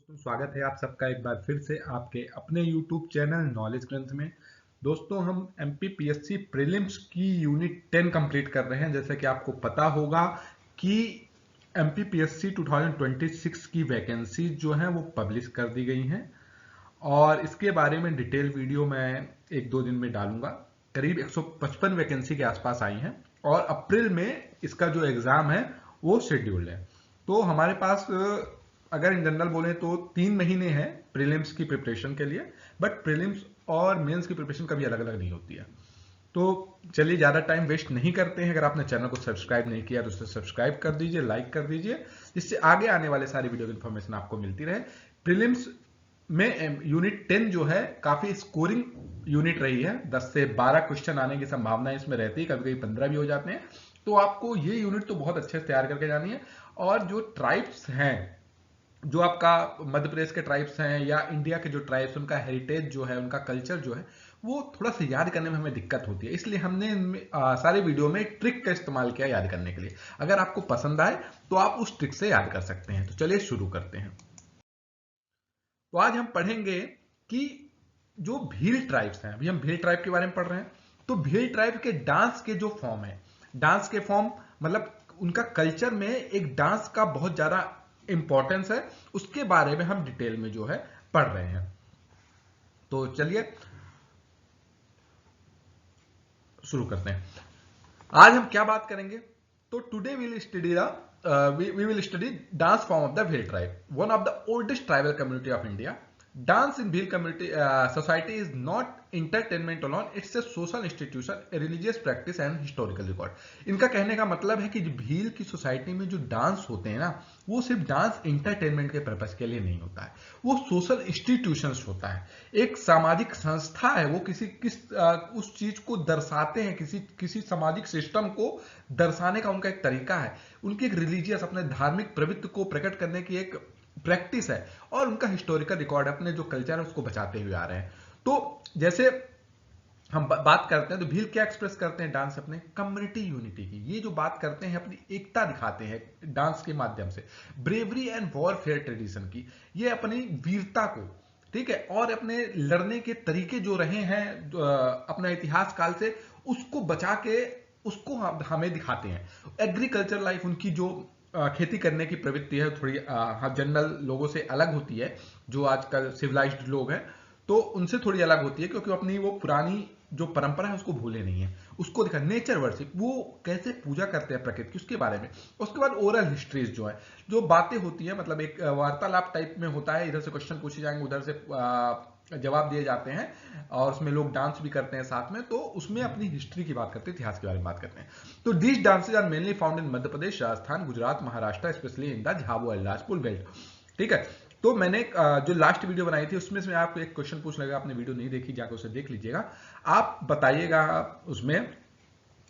दोस्तों स्वागत है आप सबका एक बार फिर से आपके अपने YouTube चैनल नॉलेज ग्रंथ में। दोस्तों हम MPPSC प्रीलिम्स की यूनिट 10 कंप्लीट कर रहे हैं। जैसे कि आपको पता होगा कि MPPSC 2026 की वैकेंसी जो है वो पब्लिश कर दी गई हैं और इसके बारे में डिटेल वीडियो मैं एक दो दिन में डालूंगा। करीब 155 वैकेंसी के आसपास आई हैं और अप्रैल में इसका जो एग्जाम है वो शेड्यूल्ड है। तो हमारे पास अगर इन जनरल बोले तो 3 महीने हैं प्रीलिम्स की प्रिपरेशन के लिए, बट प्रीलिम्स और मेंस की प्रिपरेशन कभी अलग अलग नहीं होती है। तो चलिए ज़्यादा टाइम वेस्ट नहीं करते हैं। अगर आपने चैनल को सब्सक्राइब नहीं किया तो उसे सब्सक्राइब कर दीजिए, लाइक कर दीजिए, जिससे आगे आने वाले सारी वीडियो की इन्फॉर्मेशन आपको मिलती रहे। प्रीलिम्स में यूनिट 10 जो है काफी स्कोरिंग यूनिट रही है। 10 से 12 क्वेश्चन आने की संभावना इसमें रहती है, कभी कभी 15 भी हो जाते हैं। तो आपको ये यूनिट तो बहुत अच्छे से तैयार करके जानी है। और जो ट्राइब्स हैं, जो आपका मध्य प्रदेश के ट्राइब्स हैं या इंडिया के जो ट्राइब्स, उनका हेरिटेज जो है, उनका कल्चर जो है, वो थोड़ा सा याद करने में हमें दिक्कत होती है। इसलिए हमने सारे वीडियो में ट्रिक का इस्तेमाल किया याद करने के लिए। अगर आपको पसंद आए तो आप उस ट्रिक से याद कर सकते हैं। तो चलिए शुरू करते हैं। तो आज हम पढ़ेंगे कि जो भील ट्राइब्स हैं, अभी हम भील ट्राइब के बारे में पढ़ रहे हैं। तो भील ट्राइब के डांस के जो फॉर्म है, डांस के फॉर्म मतलब उनका कल्चर में एक डांस का बहुत ज्यादा इंपॉर्टेंस है, उसके बारे में हम डिटेल में जो है पढ़ रहे हैं। तो चलिए शुरू करते हैं। आज हम क्या बात करेंगे? तो today we will study dance form of the Bhil tribe, one of the oldest tribal community of India. Dance in Bhil community society is not entertainment alone, it's a social institution, religious practice and historical record. इनका कहने का मतलब है कि जो भील की society में जो डांस होते हैं ना, वो सिर्फ डांस इंटरटेनमेंट के पर्पज के लिए नहीं होता है, वो सोशल इंस्टीट्यूशंस होता है, एक सामाजिक संस्था है। वो उस चीज को दर्शाते हैं, किसी सामाजिक सिस्टम को दर्शाने का उनका एक तरीका है, उनकी एक रिलीजियस, अपने धार्मिक प्रवृत्ति को प्रकट करने की एक प्रैक्टिस है, और उनका हिस्टोरिकल रिकॉर्ड, अपने जो कल्चर है उसको बचाते हुए आ रहे हैं। तो जैसे हम बात करते हैं तो भील क्या एक्सप्रेस करते हैं डांस, अपने कम्युनिटी यूनिटी की। ये जो बात करते हैं अपनी एकता दिखाते हैं डांस के माध्यम से, ब्रेवरी एंड वॉरफेयर ट्रेडिशन की, ये अपनी वीरता को, ठीक है, और अपने लड़ने के तरीके जो रहे हैं अपना इतिहास काल से, उसको बचा के उसको हमें दिखाते हैं। एग्रीकल्चर लाइफ उनकी जो खेती करने की प्रवृत्ति है थोड़ी जनरल लोगों से अलग होती है, जो आजकल सिविलाइज्ड लोग हैं तो उनसे थोड़ी अलग होती है, क्योंकि अपनी वो पुरानी जो परंपरा है उसको भूले नहीं है। उसको दिखा नेचर वर्शिप, वो कैसे पूजा करते हैं प्रकृति की, उसके बारे में। उसके बाद ओरल हिस्ट्रीज जो है, जो बातें होती है, मतलब एक वार्तालाप टाइप में होता है, इधर से क्वेश्चन पूछे जाएंगे, उधर से जवाब दिए जाते हैं, और उसमें लोग डांस भी करते हैं साथ में। तो उसमें अपनी हिस्ट्री की बात करते हैं, इतिहास के बारे में बात करते हैं। तो these dances are mainly found in Madhya Pradesh, Rajasthan, Gujarat, Maharashtra, specially in the Jhabua Ilajpur belt, ठीक है। तो मैंने जो लास्ट वीडियो बनाई थी उसमें से आपको एक क्वेश्चन पूछ लगा, आपने वीडियो नहीं देखी, जाकर उसे देख लीजिएगा। आप बताइएगा उसमें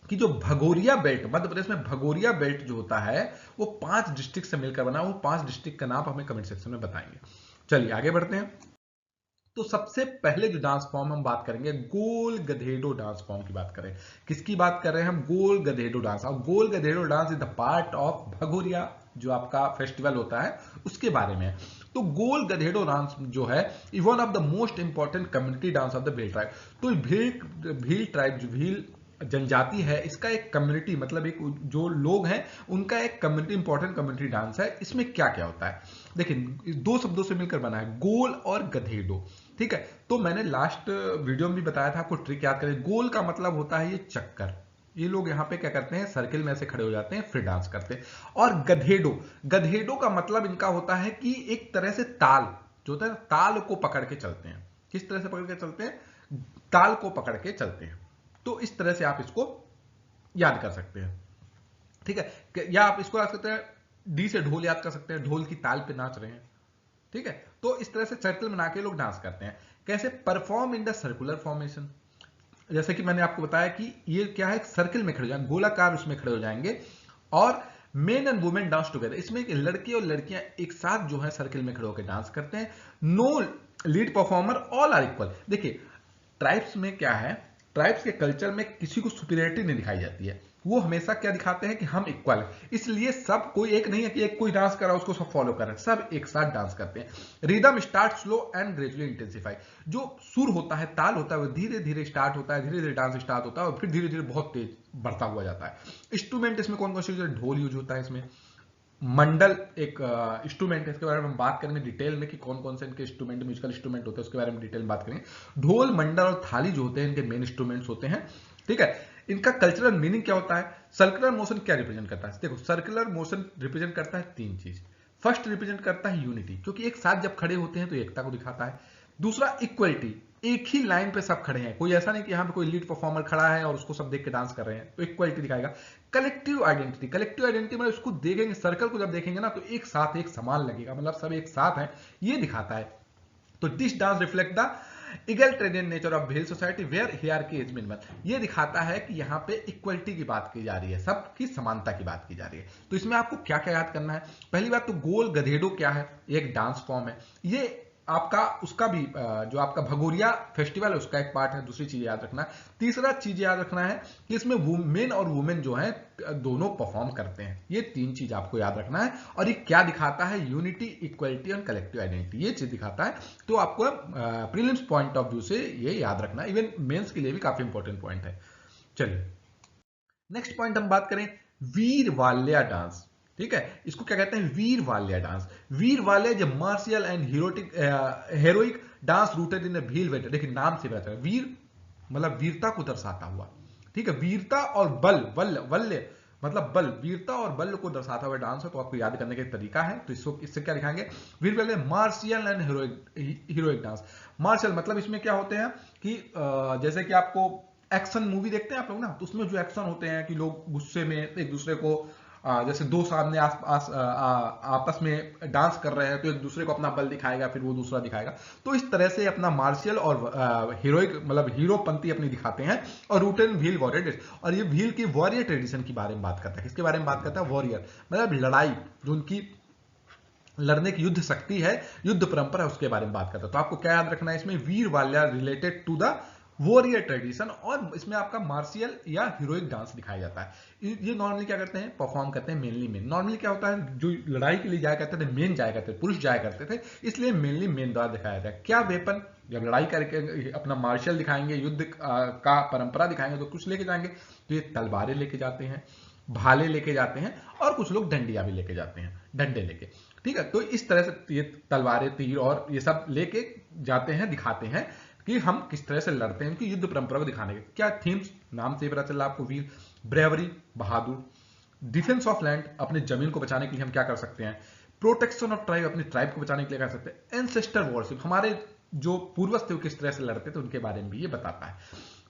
कि जो भगोरिया बेल्ट, मध्य प्रदेश में भगोरिया बेल्ट जो होता है वो 5 डिस्ट्रिक्ट से मिलकर बना, वो 5 डिस्ट्रिक्ट का नाम हमें कमेंट सेक्शन में बताएंगे। चलिए आगे बढ़ते हैं। तो सबसे पहले जो डांस फॉर्म हम बात करेंगे, गोल गधेडो डांस फॉर्म की बात करें। किसकी बात कर रहे हैं हम? गोल गधेडो डांस। और Gol Gadhedo dance is the part of Bhagoria, जो आपका फेस्टिवल होता है उसके बारे में। तो गोल गधेडो डांस जो है one of the most important community dance of the Bhil tribe. तो भील ट्राइब, जो भील जनजाति है, इसका एक कम्युनिटी, मतलब एक जो लोग हैं उनका एक कम्युनिटी, इंपॉर्टेंट कम्युनिटी डांस है। इसमें क्या क्या होता है देखिए, 2 शब्दों से मिलकर बना है, गोल और गधेडो, ठीक है। तो मैंने लास्ट वीडियो में भी बताया था, आपको ट्रिक याद करें। गोल का मतलब होता है ये चक्कर, ये लोग यहाँ पे क्या करते हैं, सर्किल में ऐसे खड़े हो जाते हैं, फिर डांस करते हैं। और गधेडो, गधेडो का मतलब इनका होता है कि एक तरह से ताल जो होता है, ताल को पकड़ के चलते हैं। किस तरह से पकड़ के चलते हैं? ताल को पकड़ के चलते हैं। तो इस तरह से आप इसको याद कर सकते हैं, ठीक है। या आप इसको याद सकते हैं, डी से ढोल याद कर सकते हैं, ढोल की ताल पे नाच रहे हैं, ठीक है। तो इस तरह से सर्कल बना के लोग डांस करते हैं। कैसे? Perform in the circular formation, जैसे कि मैंने आपको बताया कि ये क्या है, सर्किल में खड़े हो जाएंगे, गोलाकार उसमें खड़े हो जाएंगे, और main and women dance together, इसमें लड़के और लड़कियां एक साथ जो है सर्किल में खड़े होकर डांस करते हैं। No lead performer, all are equal. देखिए ट्राइब्स में क्या है, ट्राइब्स के कल्चर में किसी को सुपीरियरिटी नहीं दिखाई जाती है, वो हमेशा क्या दिखाते हैं कि हम इक्वल है। इसलिए सब कोई एक नहीं है कि एक कोई डांस कर रहा है उसको सब फॉलो कर रहे हैं, सब एक साथ डांस करते हैं। Rhythm start slow and gradually intensify. जो सुर होता है, ताल होता है, वो धीरे धीरे स्टार्ट होता है, धीरे धीरे डांस स्टार्ट होता है और फिर धीरे धीरे बहुत तेज बढ़ता हुआ जाता है। इंस्ट्रूमेंट इसमें कौन कौन से, ढोल यूज होता है इसमें, मंडल एक इंस्ट्रूमेंट है, इसके बारे में हम बात करेंगे डिटेल में कि कौन कौन से इनके इंस्ट्रूमेंट, म्यूजिकल इंस्ट्रूमेंट होते हैं, उसके बारे में डिटेल में बात करेंगे। ढोल, मंडल और थाली जो होते हैं इनके मेन इंस्ट्रूमेंट्स होते हैं। ठीक है, इनका कल्चरल मीनिंग क्या होता है? सर्कुलर मोशन क्या रिप्रेजेंट करता है? देखो, सर्कुलर मोशन रिप्रेजेंट करता है तीन चीज। फर्स्ट रिप्रेजेंट करता है यूनिटी, क्योंकि एक साथ जब खड़े होते हैं तो एकता को दिखाता है। दूसरा इक्वलिटी, एक ही लाइन पे सब खड़े हैं, कोई ऐसा नहीं कि यहाँ पे कोई लीड परफॉर्मर खड़ा है और उसको सब देख के डांस कर रहे हैं, तो इक्वलिटी दिखाएगा। कलेक्टिव आइडेंटिटी, कलेक्टिव आइडेंटिटी मतलब उसको देखेंगे, सर्कल को जब देखेंगे ना तो एक साथ एक समान लगेगा, मतलब सब एक साथ है, ये दिखाता है। तो this dance reflect the egalitarian nature of भेल society where hierarchy is minimal. ये दिखाता है कि यहाँ पे इक्वलिटी की बात की जा रही है, सबकी समानता की बात की जा रही है। तो इसमें आपको क्या क्या याद करना है? पहली बात तो गोल गधेड़ो क्या है, एक डांस फॉर्म है, ये आपका उसका भी जो आपका भगोरिया फेस्टिवल है उसका एक पार्ट है। दूसरी चीज याद रखना है, तीसरा चीज याद रखना है कि इसमें मेन और वुमेन जो है दोनों परफॉर्म करते हैं। ये तीन चीज आपको याद रखना है। और ये क्या दिखाता है? यूनिटी, इक्वलिटी और कलेक्टिव आइडेंटिटी, ये चीज दिखाता है। तो आपको प्रीलिम्स पॉइंट ऑफ व्यू से ये याद रखना है, इवन मेंस के लिए भी काफी इंपॉर्टेंट पॉइंट है। चलिए नेक्स्ट पॉइंट हम बात करें, वीर वाल्या डांस। ठीक है, इसको क्या कहते हैं? वीर वाल्या डांस। वीर वाल्या जो martial and heroic dance rooted in Bhil waiter. देखिए नाम से पता चला, वीर मतलब वीरता को दर्शाता हुआ। ठीक है, वीरता और बल, वल्य मतलब बल, वीरता और बल को दर्शाता हुआ डांस है। तो आपको याद करने का तरीका है, तो इससे क्या दिखाएंगे? वीर वाल्या martial and heroic dance. Martial मतलब इसमें क्या होते हैं कि जैसे कि आपको एक्शन मूवी देखते हैं आप लोग ना, तो उसमें जो एक्शन होते हैं कि लोग गुस्से में एक दूसरे को जैसे दो सामने आस आपस में डांस कर रहे हैं तो एक दूसरे को अपना बल दिखाएगा, फिर वो दूसरा दिखाएगा। तो इस तरह से अपना मार्शियल और हीरोइक मतलब हीरोपंती अपनी दिखाते हैं। और रूटेड इन व्हील वॉरियर, और ये व्हील की वॉरियर ट्रेडिशन के बारे में बात करता है। किसके बारे में बात करता है? वॉरियर मतलब लड़ाई, जो उनकी लड़ने की युद्ध शक्ति है, युद्ध परंपरा है, उसके बारे में बात करता है। तो आपको क्या याद रखना है इसमें? Veer Valya related to the warrior tradition, और इसमें आपका मार्शियल या हीरोइक डांस दिखाया जाता है। ये नॉर्मली क्या करते हैं? परफॉर्म करते हैं मेनली मेन। नॉर्मली क्या होता है, जो लड़ाई के लिए जाया करते थे मेन जाया करते थे, पुरुष जाया करते थे, इसलिए मेनली मेन द्वारा दिखाया जाता है। क्या वेपन? जब लड़ाई करके अपना मार्शियल दिखाएंगे, युद्ध का परंपरा दिखाएंगे, तो कुछ लेके जाएंगे, तो ये तलवारें लेके जाते हैं, भाले लेके जाते हैं, और कुछ लोग डंडिया भी लेके जाते हैं, डंडे लेके। ठीक है, तो इस तरह से ये तलवारें, तीर और ये सब लेके जाते हैं, दिखाते हैं कि हम किस तरह से लड़ते हैं, उनकी युद्ध परंपरा को दिखाने के। क्या थीम्स? नाम से पता चला आपको, वीर, ब्रेवरी बहादुर, डिफेंस ऑफ लैंड अपने जमीन को बचाने के लिए हम क्या कर सकते हैं, प्रोटेक्शन ऑफ ट्राइब अपनी ट्राइब को बचाने के लिए कर सकते हैं, एंसेस्टर वॉरशिप हमारे जो पूर्वज थे वो किस तरह से लड़ते थे उनके बारे में भी ये बताता है।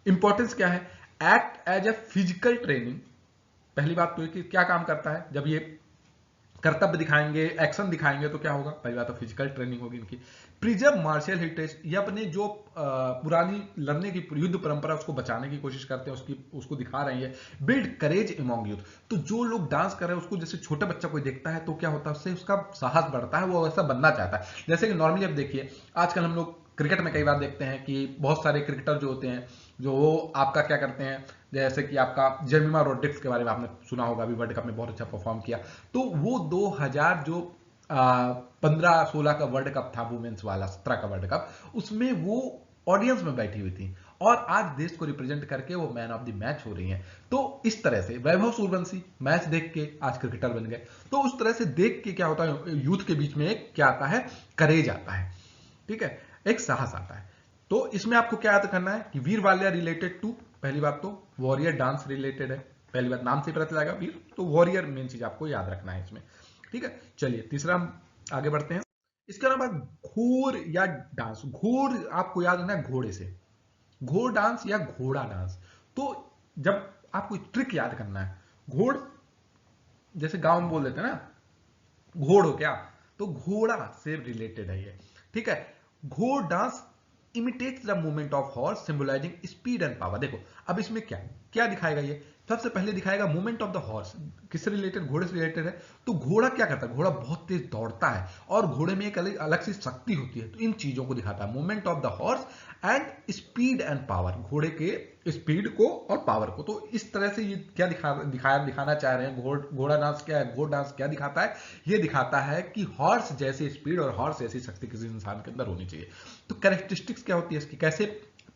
इंपॉर्टेंस क्या है? Act as a physical training. पहली बात तो ये कि क्या काम करता है, जब ये कर्तव्य दिखाएंगे, एक्शन दिखाएंगे, तो क्या होगा? पहली बात तो फिजिकल ट्रेनिंग होगी इनकी। प्रिजर्व मार्शियल हेरिटेज, ये अपने जो पुरानी लड़ने की युद्ध परंपरा उसको बचाने की कोशिश करते हैं, उसको दिखा रहे हैं। बिल्ड करेज अमॉन्ग यूथ, तो जो लोग डांस कर रहे हैं उसको जैसे छोटा बच्चा कोई देखता है तो क्या होता है, उससे उसका साहस बढ़ता है, वो वैसा बनना चाहता है। जैसे कि नॉर्मली अब देखिए आजकल हम लोग क्रिकेट में कई बार देखते हैं कि बहुत सारे क्रिकेटर जो होते हैं, जो वो आपका क्या करते हैं, जैसे कि आपका जेमिमा रोड्रिग्स के बारे में आपने सुना होगा, अभी वर्ल्ड कप में बहुत अच्छा परफॉर्म किया। तो वो 2000 जो 15-16 का वर्ल्ड कप था, वुमेन्स वाला 17 का वर्ल्ड कप, उसमें वो ऑडियंस में बैठी हुई थी और आज देश को रिप्रेजेंट करके वो मैन ऑफ द मैच हो रही हैं। तो इस तरह से वैभव सूर्यवंशी मैच देख के आज क्रिकेटर बन गए। तो उस तरह से देख के क्या होता है, यूथ के बीच में एक क्या आता है, करेज आता है। ठीक है, एक साहस आता है। तो इसमें आपको क्या याद करना है कि वीर वाल्या रिलेटेड टू, पहली बात तो वॉरियर डांस रिलेटेड है, पहली बात नाम से पता चलेगा वीर, तो वॉरियर मेन चीज आपको याद रखना है इसमें। ठीक है, चलिए तीसरा हम आगे बढ़ते हैं। इसके अलावा घोड़ या डांस, घोड़ आपको याद रखना है घोड़े से, घोड़ डांस या घोड़ा डांस। तो जब आपको ट्रिक याद करना है, घोड़ जैसे गांव में बोल देते हैं ना, घोड़ हो क्या, तो घोड़ा से रिलेटेड है ये। ठीक है, घोड़ dance imitates the movement of horse symbolising speed and power. देखो अब इसमें क्या क्या दिखाएगा ये सबसे पहले दिखाएगा मूवमेंट ऑफ द हॉर्स, किससे रिलेटेड, घोड़े से रिलेटेड है। तो घोड़ा क्या करता है, घोड़ा बहुत तेज दौड़ता है और घोड़े में एक अलग अलग सी शक्ति होती है, तो इन चीजों को दिखाता है, movement of the horse and speed and power, घोड़े के स्पीड को और पावर को। तो इस तरह से ये क्या दिखाना चाह रहे हैं, घोड़ा डांस क्या है, घोड़ डांस क्या दिखाता है, ये दिखाता है कि हॉर्स जैसी स्पीड और हॉर्स जैसी शक्ति किसी इंसान के अंदर होनी चाहिए। तो कैरेक्टरिस्टिक्स क्या होती है इसकी, कैसे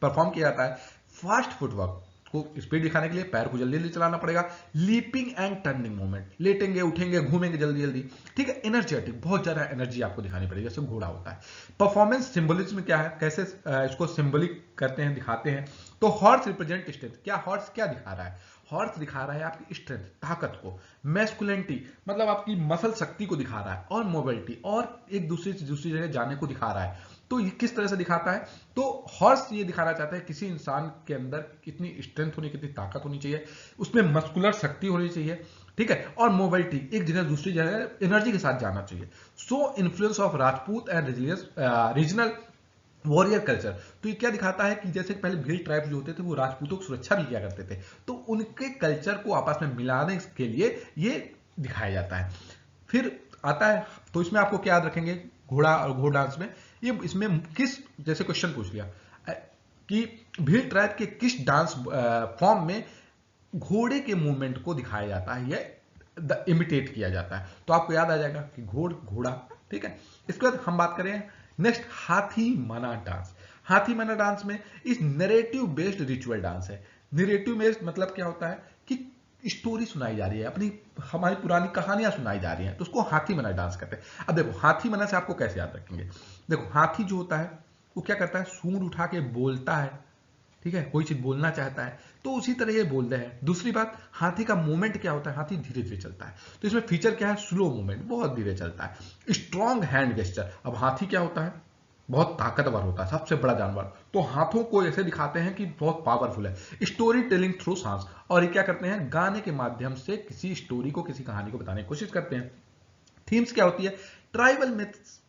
परफॉर्म किया जाता है, फास्ट फुटवर्क को स्पीड दिखाने के लिए पैर को जल्दी जल्दी चलाना पड़ेगा, लीपिंग एंड टर्निंग मूवमेंट, लेटेंगे उठेंगे घूमेंगे जल्दी जल्दी, ठीक है, एनर्जेटिक, बहुत ज्यादा एनर्जी आपको दिखानी पड़ेगी, जैसे घोड़ा होता है। परफॉर्मेंस सिंबलिज्म क्या है, कैसे इसको सिंबलिक करते हैं, दिखाते हैं। तो हॉर्स रिप्रेजेंट स्ट्रेंथ, क्या हॉर्स क्या दिखा रहा है, हॉर्स दिखा रहा है आपकी स्ट्रेंथ, ताकत को, मैस्कुलिनिटी मतलब आपकी मसल शक्ति को दिखा रहा है, और मोबिलिटी और एक दूसरे से दूसरी जगह जाने को दिखा रहा है। तो ये किस तरह से दिखाता है, तो हॉर्स ये दिखाना चाहता है किसी इंसान के अंदर कितनी स्ट्रेंथ होनी, कितनी ताकत होनी चाहिए, उसमें मस्कुलर शक्ति होनी चाहिए, ठीक है, और मोबिलिटी, एक जगह दूसरी जगह एनर्जी के साथ जाना चाहिए। So influence of Rajput and regional warrior culture, तो ये क्या दिखाता है कि जैसे पहले भील ट्राइब्स जो होते थे वो राजपूतों की सुरक्षा भी किया करते थे, तो उनके कल्चर को आपस में मिलाने के लिए ये दिखाया जाता है। फिर आता है, तो इसमें आपको क्या याद रखेंगे, घोड़ा और घोड़ डांस में ये इसमें किस, जैसे क्वेश्चन पूछ लिया कि भील ट्राइब के किस डांस फॉर्म में घोड़े के मूवमेंट को दिखाया जाता है, ये इमिटेट किया जाता है, तो आपको याद आ जाएगा कि घोड़ा, ठीक है। इसके बाद हम बात करें नेक्स्ट, हाथी मना डांस। हाथी मना डांस में इस नरेटिव बेस्ड रिचुअल डांस है। नरेटिव बेस्ड मतलब क्या होता है कि स्टोरी सुनाई जा रही है, अपनी हमारी पुरानी कहानियां सुनाई जा रही हैं, तो उसको हाथी मना डांस करते हैं। अब देखो हाथी मना से आपको कैसे याद रखेंगे, देखो हाथी जो होता है वो क्या करता है, सूंड उठा के बोलता है, ठीक है, कोई चीज बोलना चाहता है तो उसी तरह ये बोलते हैं। दूसरी बात, हाथी का मूवमेंट क्या होता है, हाथी धीरे धीरे चलता है, तो इसमें फीचर क्या है, स्लो मूवमेंट, बहुत धीरे चलता है। स्ट्रॉन्ग हैंड गेस्चर, अब हाथी क्या होता है, बहुत ताकतवर होता है, सबसे बड़ा जानवर, तो हाथों को ऐसे दिखाते हैं कि बहुत पावरफुल है। स्टोरी टेलिंग थ्रू सांस, और ये क्या करते हैं, गाने के माध्यम से किसी स्टोरी को, किसी कहानी को बताने की कोशिश करते हैं। थीम्स क्या होती है, ट्राइबल मिथ्स,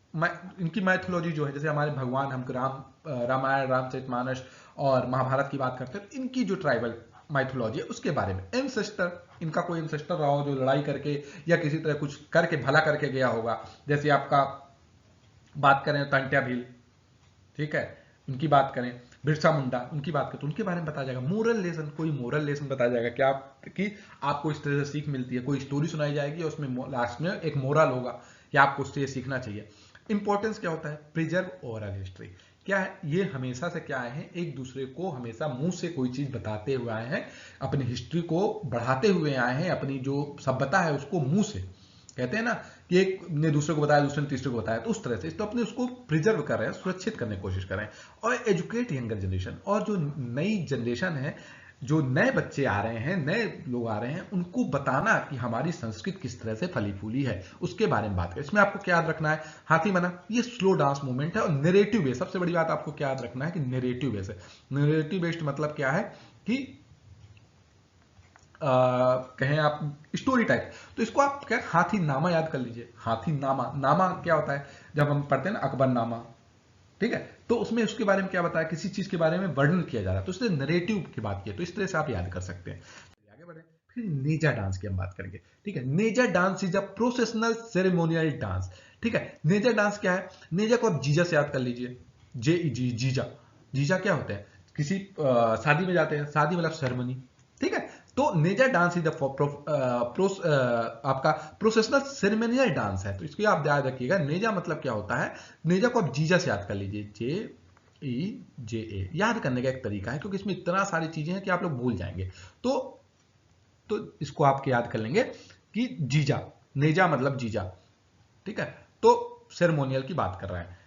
इनकी मैथोलॉजी जो है, जैसे हमारे भगवान, हम रामायण, रामचरितमानस और महाभारत की बात करते हैं, तो इनकी जो ट्राइबल माइथोलॉजी है उसके बारे में। एंसेस्टर, इनका कोई एंसेस्टर रहा हो जो लड़ाई करके या किसी तरह कुछ करके भला करके गया होगा, जैसे आपका बात करें तंट्या भील, ठीक है, उनकी बात करें, बिरसा मुंडा, उनकी बात करें तो उनके बारे में बताया जाएगा। मोरल लेसन, कोई मोरल लेसन बताया जाएगा क्या कि आपको इस तरह से सीख मिलती है, कोई स्टोरी सुनाई जाएगी और उसमें लास्ट में एक मोरल होगा कि आपको उससे ये सीखना चाहिए। इंपॉर्टेंस क्या होता है, प्रिजर्व ओरल हिस्ट्री, क्या है, ये हमेशा से क्या आए हैं, एक दूसरे को हमेशा मुंह से कोई चीज बताते हुए आए हैं, अपनी हिस्ट्री को बढ़ाते हुए आए हैं, अपनी जो सभ्यता है उसको मुंह से, कहते हैं ना कि एक ने दूसरे को बताया, दूसरे ने तीसरे को बताया, तो उस तरह से तो अपने उसको प्रिजर्व कर रहे हैं, सुरक्षित करने की कोशिश कर रहे हैं। और एजुकेट यंगर जनरेशन, और जो नई जनरेशन है, जो नए बच्चे आ रहे हैं, नए लोग आ रहे हैं, उनको बताना कि हमारी संस्कृति किस तरह से फली फूली है, उसके बारे में बात करें। इसमें आपको क्या याद रखना है, हाथी मना ये स्लो डांस मूवमेंट है, और नरेटिव बेस्ड, सबसे बड़ी बात आपको क्या याद रखना है कि नरेटिव बेस्ड है। नरेटिव बेस्ड मतलब क्या है कि कहें आप स्टोरी टाइप, तो इसको आप क्या हाथी नामा याद कर लीजिए। हाथी नामा, नामा क्या होता है, जब हम पढ़ते हैं ना अकबरनामा, ठीक है, तो उसमें उसके बारे में क्या बताया, किसी चीज के बारे में वर्णन किया जा रहा है, तो इसलिए नरेटिव की बात की है, तो इस तरह से आप याद कर सकते हैं। आगे बढ़े, फिर नेजा डांस की हम बात करेंगे, ठीक है। Neja dance is a processional ceremonial dance, ठीक है। नेजा डांस क्या है, नेजा को आप जीजा से याद कर लीजिए, जीजा, जीजा क्या होता है, किसी शादी में जाते हैं, शादी मतलब सेरेमनी, ठीक है। तो नेजा डांस इज आपका प्रोसेशनल सेरेमोनियल डांस है, तो इसको आप याद रखिएगा। नेजा मतलब क्या होता है, नेजा को आप जीजा से याद कर लीजिए, JEJA, याद करने का एक तरीका है, क्योंकि इसमें इतना सारी चीजें हैं कि आप लोग भूल जाएंगे, तो इसको आपके याद कर लेंगे कि जीजा, नेजा मतलब जीजा, ठीक है। तो सेरेमोनियल की बात कर रहा है,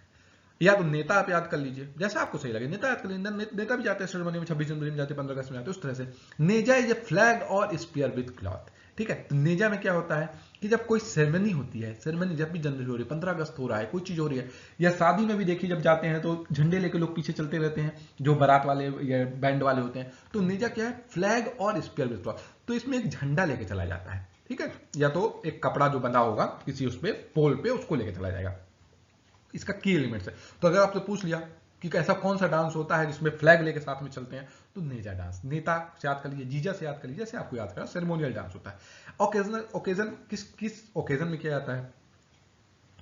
या तो नेता आप याद कर लीजिए, जैसा आपको सही लगे, नेता याद कर लीजिए, नेता भी जाते हैं सेरेमनी में, 26 जनवरी में जाते हैं, 15 अगस्त में जाते हैं, उस तरह से। नेजा इज ए फ्लैग और स्पीयर विद क्लॉथ, ठीक है। तो नेजा में क्या होता है कि जब कोई सेरेमनी होती है, सेरेमनी जब भी जनवरी हो रही है, 15 अगस्त हो रहा है, कोई चीज हो रही है, या शादी में भी देखिए जब जाते हैं तो झंडे लेके लोग पीछे चलते रहते हैं, जो बारात वाले या बैंड वाले होते हैं, तो नेजा क्या है, फ्लैग और स्पीयर विद क्लॉथ, तो इसमें एक झंडा लेके चला जाता है, ठीक है, या तो एक कपड़ा जो बंधा होगा किसी उस पे पोल पे, उसको लेके चला जाएगा। इसका की एलिमेंट्स है, तो अगर आपसे पूछ लिया कि ऐसा कौन सा डांस होता है जिसमें फ्लैग लेके साथ में चलते हैं, तो नेजा डांस। नेता से याद कर लीजिए, जीजा से याद कर लीजिए, जैसे आपको याद करा, सेरेमोनियल डांस होता है। ओकेजन किस किस ओकेजन में किया जाता है,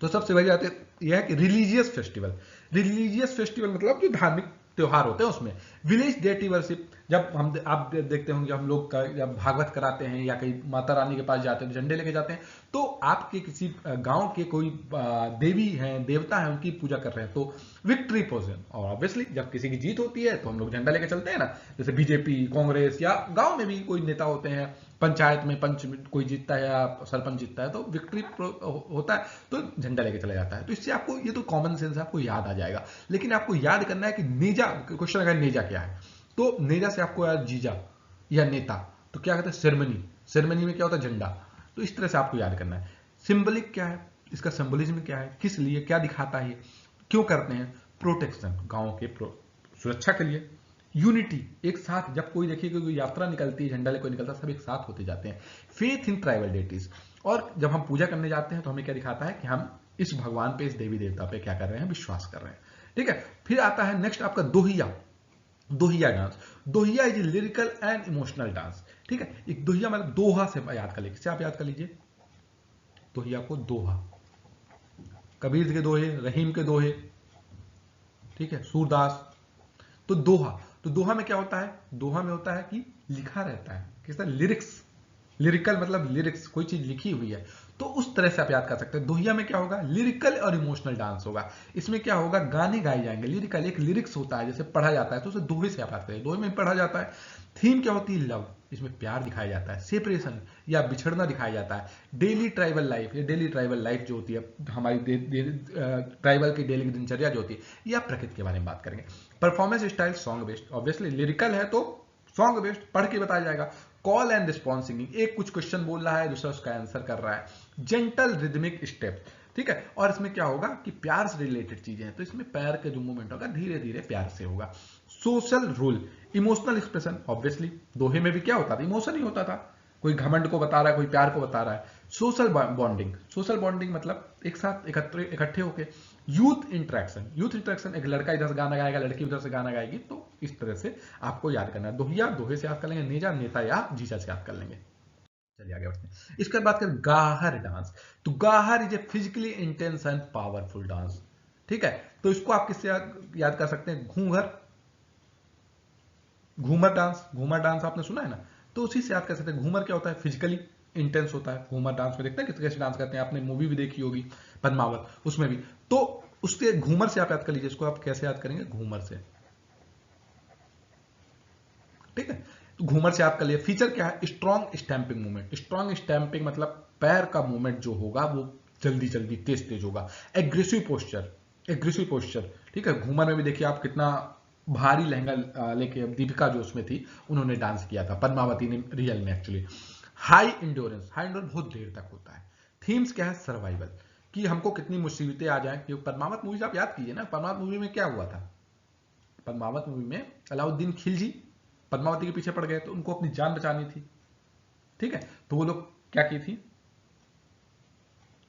तो सबसे बड़ी बात यह है कि रिलीजियस फेस्टिवल। रिलीजियस फेस्टिवल मतलब जो धार्मिक त्योहार होते हैं उसमें। विलेज डेटी वर्शिप, जब हम आप देखते होंगे हम लोग जब भागवत कराते हैं या कहीं माता रानी के पास जाते हैं तो झंडे लेके जाते हैं, तो आपके किसी गांव के कोई देवी हैं, देवता हैं, उनकी पूजा कर रहे हैं, तो विक्ट्री पोजन। और ऑब्वियसली जब किसी की जीत होती है तो हम लोग झंडा लेके चलते हैं ना, जैसे बीजेपी, कांग्रेस, या गांव में भी कोई नेता होते हैं, पंचायत में पंच कोई जीतता है या सरपंच जीतता है, तो विक्ट्री होता है तो झंडा लेके चला जाता है। तो इससे आपको, ये तो कॉमन सेंस है, आपको याद आ जाएगा। लेकिन आपको याद करना है कि नेजा, क्वेश्चन अगर नेजा क्या है, तो नेजा से आपको याद जीजा या नेता, तो क्या कहते हैं सेरेमनी। सेरेमनी में क्या होता है, झंडा। तो इस तरह से आपको याद करना है। सिंबलिक क्या है, इसका सिंबलिज्म क्या है, किस लिए, क्या दिखाता है, क्यों करते हैं, प्रोटेक्शन, गांव के सुरक्षा के लिए। यूनिटी, एक साथ, जब कोई देखिए कोई यात्रा निकलती है, झंडा लेकर निकलता है, सब एक साथ होते जाते हैं। फेथ इन ट्राइबल डेटीज, और जब हम पूजा करने जाते हैं तो हमें क्या दिखाता है कि हम इस भगवान पे, इस देवी देवता पे क्या कर रहे हैं, विश्वास कर रहे हैं। ठीक है, फिर आता है नेक्स्ट आपका Dohiya. Dohiya dance, Dohiya is lyrical and emotional dance. ठीक है, एक दोहिया मतलब दोहा से याद कर लीजिए, आप याद कर लीजिए दोहिया को, दोहा, कबीर के दोहे, रहीम के दोहे, ठीक है, सूरदास। तो दोहा, तो दोहा में क्या होता है, दोहा में होता है कि लिखा रहता है, किस तरह, लिरिक्स। लिरिकल मतलब लिरिक्स, कोई चीज लिखी हुई है, तो उस तरह से आप याद कर सकते हैं। दोहिया में क्या होगा, लिरिकल और इमोशनल डांस होगा। इसमें क्या होगा, गाने गाए जाएंगे। लिरिकल एक लिरिक्स होता है, जैसे पढ़ा जाता है, तो उसे दोहे से आप याद करें, दोहे में पढ़ा जाता है। थीम क्या होती है, लव, इसमें प्यार दिखाया जाता है। सेपरेशन या बिछड़ना दिखाया जाता है। डेली ट्राइबल लाइफ, ये डेली ट्राइबल लाइफ जो होती है हमारी, ट्राइबल की डेली दिनचर्या जो होती है, या प्रकृति के बारे में बात करेंगे। Performance style song based, obviously lyrical है तो सॉन्ग बेस्ड, पढ़ के बताया जाएगा। कॉल एंड रिस्पॉन्स सिंगिंग, एक कुछ क्वेश्चन बोल रहा है, दूसरा उसका आंसर कर रहा है। जेंटल रिदमिक स्टेप, ठीक है, और इसमें क्या होगा कि प्यार से रिलेटेड चीजें हैं, तो इसमें पैर के जो मूवमेंट होगा धीरे धीरे प्यार से होगा। Social rule, emotional expression, obviously दोहे में भी क्या होता था, इमोशन ही होता था। कोई घमंड को बता रहा है, कोई प्यार को बता रहा है। सोशल बॉन्डिंग, सोशल बॉन्डिंग मतलब एक साथ इकट्ठे होके। यूथ इंटरेक्शन, यूथ इंटरेक्शन, एक लड़का इधर से गाना गाएगा, लड़की उधर से गाना गाएगी, तो इस तरह से आपको याद करना है। दोहिया, दोहे से याद कर लेंगे। नेजा, नेता या जीजा से याद कर लेंगे। चलिए आगे बढ़ते हैं। इसके बाद बात करें गाहर डांस। तो Gahar is a physically intense and powerful dance. ठीक है, तो इसको आप किससे याद कर सकते हैं, घूंघर, घूमर डांस। घूमर डांस आपने सुना है ना, तो उसी से याद कर सकते हैं। घूमर क्या होता है, फिजिकली इंटेंस होता है। घूमर डांस में देखते हैं किस कैसे डांस करते हैं, आपने मूवी भी देखी होगी पद्मावत, उसमें भी। तो उसके घूमर से आप याद कर लीजिए, इसको आप कैसे याद करेंगे, घूमर से। ठीक है, तो घूमर से आप कर लिए। फीचर क्या है, strong stamping movement. Strong stamping मतलब पैर का मूवमेंट जो होगा वो जल्दी जल्दी तेज तेज होगा। एग्रेसिव पोस्चर, एग्रेसिव पोस्चर, ठीक है। घूमर में भी देखिए आप कितना भारी लहंगा लेके, दीपिका जो उसमें थी उन्होंने डांस किया था, पद्मावती ने रियल में actually. High endurance, high endurance बहुत देर तक होता है। थीम्स क्या है, सर्वाइवल, कि हमको कितनी मुसीबतें आ जाएं। क्योंकि पद्मावत मूवी आप याद कीजिए ना, पद्मावत मूवी में क्या हुआ था, पद्मावत मूवी में अलाउद्दीन खिलजी पद्मावती के पीछे पड़ गए, तो उनको अपनी जान बचानी थी। ठीक है, तो वो लोग क्या की थी,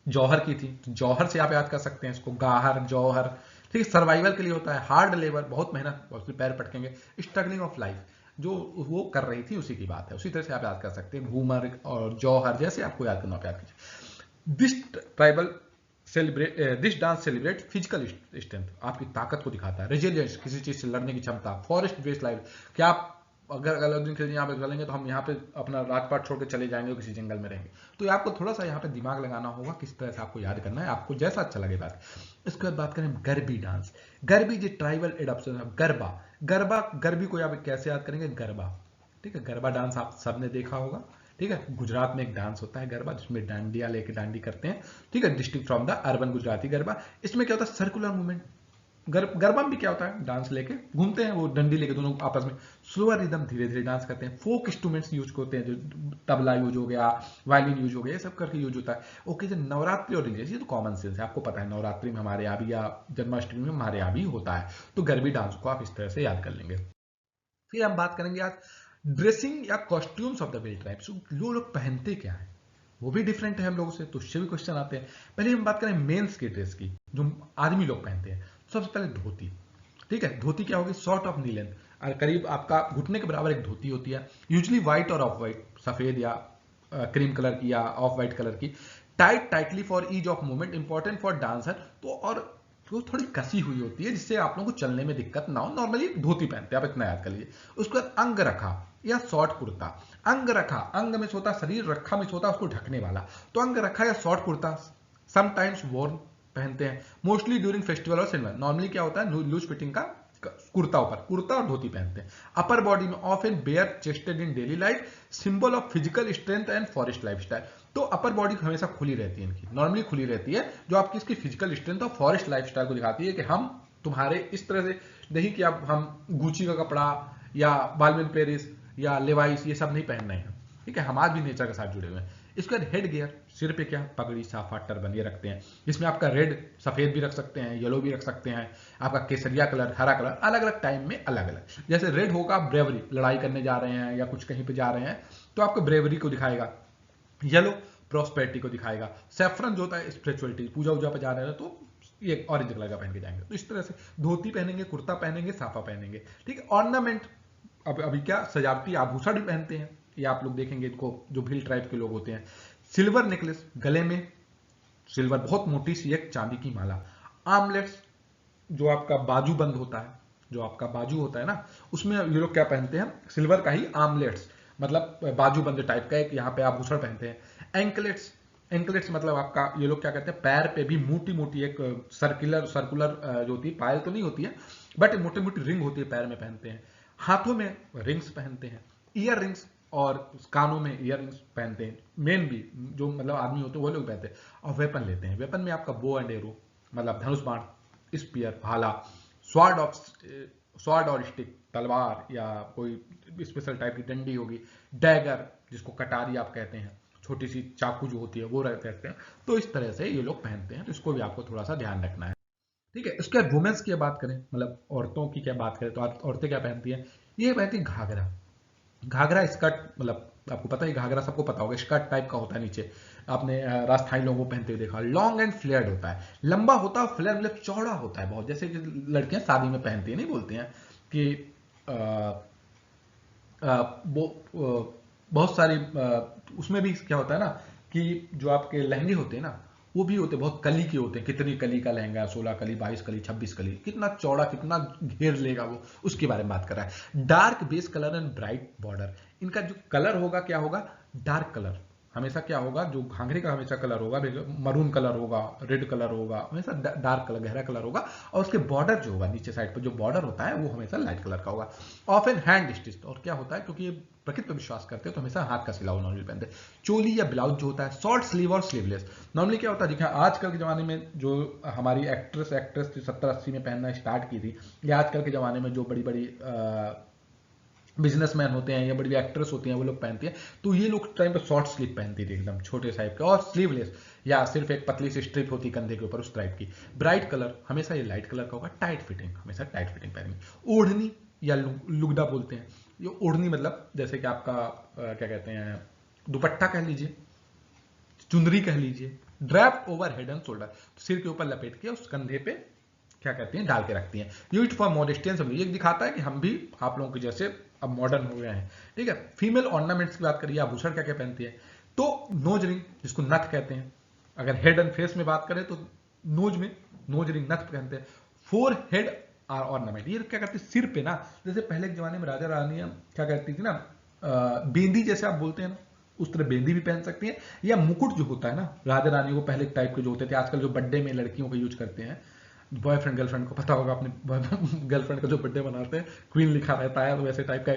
जौहर की थी। तो जौहर से आप याद कर सकते हैं इसको, गाहर, जौहर। ठीक है, सर्वाइवल के लिए होता है। हार्ड लेबर, बहुत मेहनत, उसके पैर पटकेंगे। स्ट्रगलिंग ऑफ लाइफ, जो वो कर रही थी उसी की बात है, उसी तरह से आप याद कर सकते हैं। घूमर और जौहर, जैसे आपको याद करना, आप याद कीजिए। This tribal celebrate, this dance celebrate physical strength, आपकी ताकत को दिखाता है। रेजिलियंस, किसी चीज से लड़ने की क्षमता। फॉरेस्ट बेस्ड लाइफ, क्या आप अगर अलाउद्दीन खिलजी यहाँ पे चलेंगे तो हम यहाँ पे अपना राजपाट छोड़ के चले जाएंगे और किसी जंगल में रहेंगे। तो आपको थोड़ा सा यहाँ पे दिमाग लगाना होगा, किस तरह से आपको याद करना है, आपको जैसा अच्छा लगे बात। इसके बाद बात करें गरबी डांस। गरबी जो ट्राइबल एडॉप्शन है, गरबा। गरबा, गरबी को आप कैसे याद करेंगे, गरबा। ठीक है, गरबा डांस आप सबने देखा होगा। ठीक है, गुजरात में एक डांस होता है गरबा, जिसमें डांडिया लेके डांडी करते हैं। ठीक है, district from the urban Gujarati garba. इसमें क्या होता है, सर्कुलर मूवमेंट। गरबा में भी क्या होता है, डांस लेके घूमते हैं, वो डंडी लेके दोनों आपस में। स्लोअर रिदम, धीरे धीरे डांस करते हैं। फोक इंस्ट्रूमेंट्स यूज होते हैं, जो तबला यूज हो गया, वायलिन यूज हो गया, ये सब करके यूज होता है। ओके, जो नवरात्रि और रिलीजियस, ये तो कॉमन सेंस है, आपको पता है नवरात्रि में हमारे यहाँ भी या जन्माष्टमी में हमारे यहाँ भी होता है। तो गरबी डांस को आप इस तरह से याद कर लेंगे। फिर हम बात करेंगे आज ड्रेसिंग या costumes of the village tribes. जो लोग पहनते क्या है वो भी डिफरेंट है हम लोगों से, तो उससे भी क्वेश्चन आते हैं। पहले हम बात करें मेंस की ड्रेस की, जो आदमी लोग पहनते हैं। सबसे पहले धोती। ठीक है। धोती क्या होगी, शॉर्ट ऑफ नी लेंथ, करीब आपका घुटने के बराबर एक धोती होती है, यूजली व्हाइट और ऑफ व्हाइट, सफेद या क्रीम कलर की या ऑफ व्हाइट कलर की, tightly for ease of movement, important for dancer. तो और वो थोड़ी कसी हुई होती है जिससे आप लोगों को चलने में दिक्कत ना हो, नॉर्मली धोती पहनते हैं, आप इतना याद कर लीजिए। उसके बाद अंग रखा या शॉर्ट कुर्ता। अंग रखा, अंग में होता शरीर, रखा में होता उसको ढकने वाला, तो अंग रखा या शॉर्ट कुर्ता समटाइम्स वोर्न पहनते हैं, मोस्टली ड्यूरिंग फेस्टिवल और सिनेमा। नॉर्मली क्या होता है, लूज फिटिंग का कुर्ता, ऊपर कुर्ता और धोती पहनते हैं। अपर बॉडी में off and bare chested in daily life, symbol of physical strength and forest lifestyle. तो अपर बॉडी हमेशा खुली रहती है, इनकी नॉर्मली खुली रहती है, जो आपकी इसकी फिजिकल स्ट्रेंथ और फॉरेस्ट लाइफस्टाइल को दिखाती है कि हम तुम्हारे इस तरह से नहीं कि अब हम गुची का कपड़ा या बालविन पेरिस या लेवाइस ये सब नहीं पहन रहे हैं, ठीक है, हम आज भी नेचर के साथ जुड़े हुए हैं। इसके बाद हेड गियर, सिर पे क्या पगड़ी साफा टर्बन ये रखते हैं, जिसमें आपका रेड सफेद भी रख सकते हैं, येलो भी रख सकते हैं, आपका केसरिया कलर, हरा कलर, अलग अलग टाइम में अलग अलग। जैसे रेड होगा ब्रेवरी, लड़ाई करने जा रहे हैं या कुछ कहीं पे जा रहे हैं तो आपको ब्रेवरी को दिखाएगा। येलो प्रॉस्पेरिटी को दिखाएगा। सैफरन जो होता है स्पिरिचुअलिटी, पूजा वूजा पे जा रहे हैं तो ये ऑरेंज कलर का पहन के जाएंगे। तो इस तरह से धोती पहनेंगे, कुर्ता पहनेंगे, साफा पहनेंगे, ठीक है। ऑर्नामेंट, अब अभी क्या सजावटी आभूषण भी पहनते हैं, ये आप लोग देखेंगे इनको, जो भील ट्राइब के लोग होते हैं। सिल्वर नेकलेस, गले में सिल्वर बहुत मोटी सी एक चांदी की माला। आर्मलेट्स, जो आपका बाजू बंद होता है, जो आपका बाजू होता है ना, उसमें ये लोग क्या पहनते हैं, सिल्वर का ही आर्मलेट्स, मतलब बाजू बंद टाइप का एक यहाँ पे आभूषण पहनते हैं। एंकलेट्स, एंकलेट्स मतलब आपका ये लोग क्या कहते हैं, पैर पे भी मोटी मोटी एक सर्कुलर जो होती है, पायल तो नहीं होती है बट मोटी मोटी रिंग होती है, पैर में पहनते हैं। हाथों में रिंग्स पहनते हैं, ईयर रिंग्स और कानों में ईयर रिंग्स पहनते हैं, मेन भी जो मतलब आदमी होते हैं वो लोग पहनते हैं। और वेपन लेते हैं, वेपन में आपका बो एंड एरो मतलब धनुष बाण, स्पीयर भाला, स्वार्ड और स्टिक तलवार या कोई स्पेशल टाइप की डंडी होगी, डैगर जिसको कटारी आप कहते हैं, छोटी सी चाकू जो होती है वो कहते हैं। तो इस तरह से ये लोग पहनते हैं, तो इसको भी आपको थोड़ा सा ध्यान रखना है, ठीक है। इसके बाद वुमेन्स की बात करें, मतलब औरतों की क्या बात करें, तो औरतें क्या पहनती हैं, ये पहनती है घाघरा। घाघरा स्कर्ट, मतलब आपको पता है घाघरा सबको पता होगा, स्कर्ट टाइप का होता है नीचे, आपने राजस्थानी लोगों को पहनते हुए देखा। लॉन्ग एंड फ्लेयर्ड होता है, लंबा होता है, फ्लेयर मतलब चौड़ा होता है बहुत, जैसे कि लड़कियां शादी में पहनती है, नहीं बोलते हैं कि बहुत सारी उसमें भी क्या होता है ना कि जो आपके लहंगे होते हैं ना वो भी होते हैं बहुत कली के होते हैं, कितनी कली का लहंगा, 16 कली, 22 कली, 26 कली, कितना चौड़ा, कितना घेर लेगा वो, उसके बारे में बात कर रहा है। Dark base colour and bright border, इनका जो कलर होगा क्या होगा, डार्क कलर हमेशा क्या होगा, जो घाघरे का हमेशा कलर होगा मरून कलर होगा, रेड कलर होगा, हमेशा डार्क कलर, गहरा कलर होगा। और उसके बॉर्डर जो होगा नीचे साइड पर जो बॉर्डर होता है वो हमेशा लाइट कलर का होगा। ऑफ एन हैंड स्टिच, और क्या होता है क्योंकि ये प्रकृति पर विश्वास करते हो तो हमेशा हाथ का सिला हुआ नॉर्मली पहनते हैं। चोली या ब्लाउज जो होता है शॉर्ट स्लीव और स्लीवलेस। नॉर्मली क्या होता है, देखिए आजकल के जमाने में जो हमारी एक्ट्रेस जो 70-80 में पहनना स्टार्ट की थी, या आजकल के जमाने में जो बड़ी बड़ी बिजनेसमैन होते हैं या बड़ी बड़ी एक्ट्रेस होती हैं वो लोग पहनती हैं, तो ये लोग टाइम पे शॉर्ट स्लीव पहनती थी एकदम छोटे साइज के, और स्लीवलेस या सिर्फ एक पतली सी स्ट्रिप होती कंधे के ऊपर उस टाइप की। ब्राइट कलर हमेशा ये लाइट कलर का होगा। टाइट फिटिंग, हमेशा टाइट फिटिंग पहनेंगे। ओढ़नी या लुगदा बोलते हैं, ये ओढ़नी मतलब जैसे कि आपका क्या कहते हैं, दुपट्टा कह लीजिए, चुंदरी कह लीजिए, ड्रैप ओवर हेड एंड शोल्डर, सिर के ऊपर लपेट के उस कंधे पे क्या कहती हैं डाल के रखती हैं। Use for modesty and simplicity, ये दिखाता है कि हम भी आप लोगों के जैसे अब मॉडर्न हो गए हैं, ठीक है। फीमेल ऑर्नामेंट्स की बात करिए, आभूषण क्या क्या पहनती है, तो नोज रिंग जिसको नथ कहते हैं, अगर हेड एंड फेस में बात करें तो नोज में नोज रिंग नथ पहनते हैं। फोर हेड आर ऑर्नामेंट, ये क्या करते हैं सिर पे ना, जैसे पहले के जमाने में राजा रानियां क्या करती थी ना, बेंदी जैसे आप बोलते हैं ना, उस तरह बेंदी भी पहन सकती हैं, या मुकुट जो होता है ना राजा रानियों को पहले टाइप के जो होते थे, आजकल जो बर्थडे में लड़कियों को यूज करते हैं, बॉयफ्रेंड गर्लफ्रेंड को पता होगा, अपने गर्लफ्रेंड का जो बर्थडे मनाते हैं क्वीन लिखा रहता है, तो वैसे टाइप का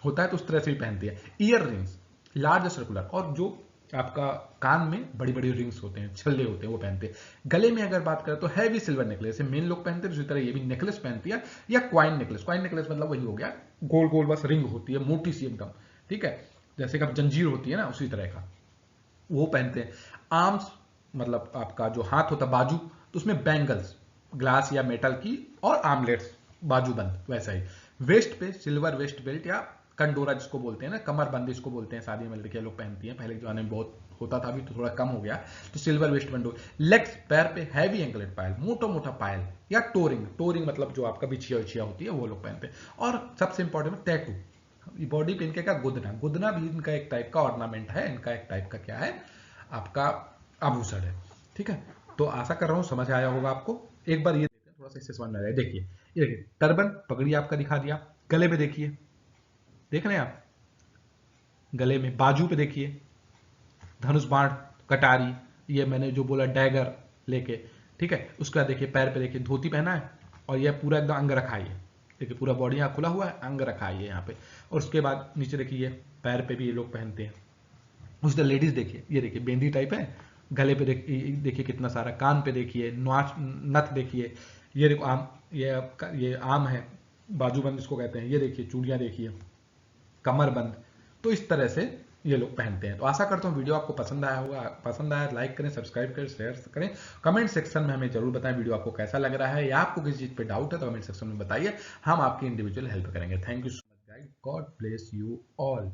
होता है, तो उस तरह से भी पहनती है। ईयर रिंग्स लार्ज सर्कुलर, और जो आपका कान में बड़ी बड़ी रिंग्स होते हैं, छल्ले होते हैं, वो पहनते हैं। गले में अगर बात करें तो हैवी सिल्वर नेकलेस, मेन लोग पहनते हैं, उसी तरह ये भी नेकलेस पहनती है, या क्वाइन नेकलेस। क्वाइन नेकलेस मतलब वही हो गया, गोल गोल बस रिंग होती है मोटी सी एकदम, ठीक है, जैसे कि जंजीर होती है ना उसी तरह का, वो पहनते हैं। आर्म्स मतलब आपका जो हाथ होता है बाजू, तो उसमें बैंगल्स ग्लास या मेटल की, और आर्मलेट्स बाजूबंद वैसा ही। वेस्ट पे सिल्वर वेस्ट बेल्ट या कंडोरा जिसको बोलते हैं ना, कमर बंद इसको बोलते हैं, शादी में लड़कियां लोग पहनती हैं, पहले के जमाने में बहुत होता था, अभी तो थोड़ा कम हो गया, तो सिल्वर वेस्ट बैंड हो। लेग्स, पैर पे हैवी एंकलेट पायल, मोटा मोटा पायल, या टोरिंग, टोरिंग मतलब जो आपका बिछिया उछिया होती है वो लोग पहनते हैं। और सबसे इंपॉर्टेंट है टैटू, बॉडी पे इनके का गुदना, गुदना भी इनका एक टाइप का ऑर्नामेंट है, इनका एक टाइप का क्या है आपका आभूषण है। ठीक है, तो आशा कर रहा हूं समझ आया होगा आपको। एक बार ये देखते हैं, थोड़ा सा इससे समझ में आ जाए। देखिए ये देखिए, टर्बन पगड़ी आपका दिखा दिया, गले पे देखिए, देख रहे हैं आप, गले में, बाजू पे देखिए धनुष बाण, कटारी, ये मैंने जो बोला डैगर लेके, ठीक है। उसके बाद देखिए पैर पे देखिए धोती पहना है, और ये पूरा एकदम अंग रखा है, देखिए पूरा बॉडी यहाँ खुला हुआ है, अंग रखा है यहाँ पे। और उसके बाद नीचे देखिए पैर पे भी ये लोग पहनते हैं। उसके लेडीज देखिए, ये देखिए बेंदी टाइप है, गले पे देखिए कितना सारा, कान पे देखिए नाच नथ देखिए, ये देखो आम, ये आम है, बाजूबंद इसको कहते हैं, ये देखिए चूड़ियां देखिए, कमरबंद। तो इस तरह से ये लोग पहनते हैं। तो आशा करता हूँ वीडियो आपको पसंद आया होगा, पसंद आया लाइक करें, सब्सक्राइब करें, शेयर करें, कमेंट सेक्शन में हमें जरूर बताएं वीडियो आपको कैसा लग रहा है, या आपको किसी चीज पे डाउट है तो कमेंट सेक्शन में बताइए, हम आपकी इंडिविजुअल हेल्प करेंगे। Thank you so much guys, God bless you all.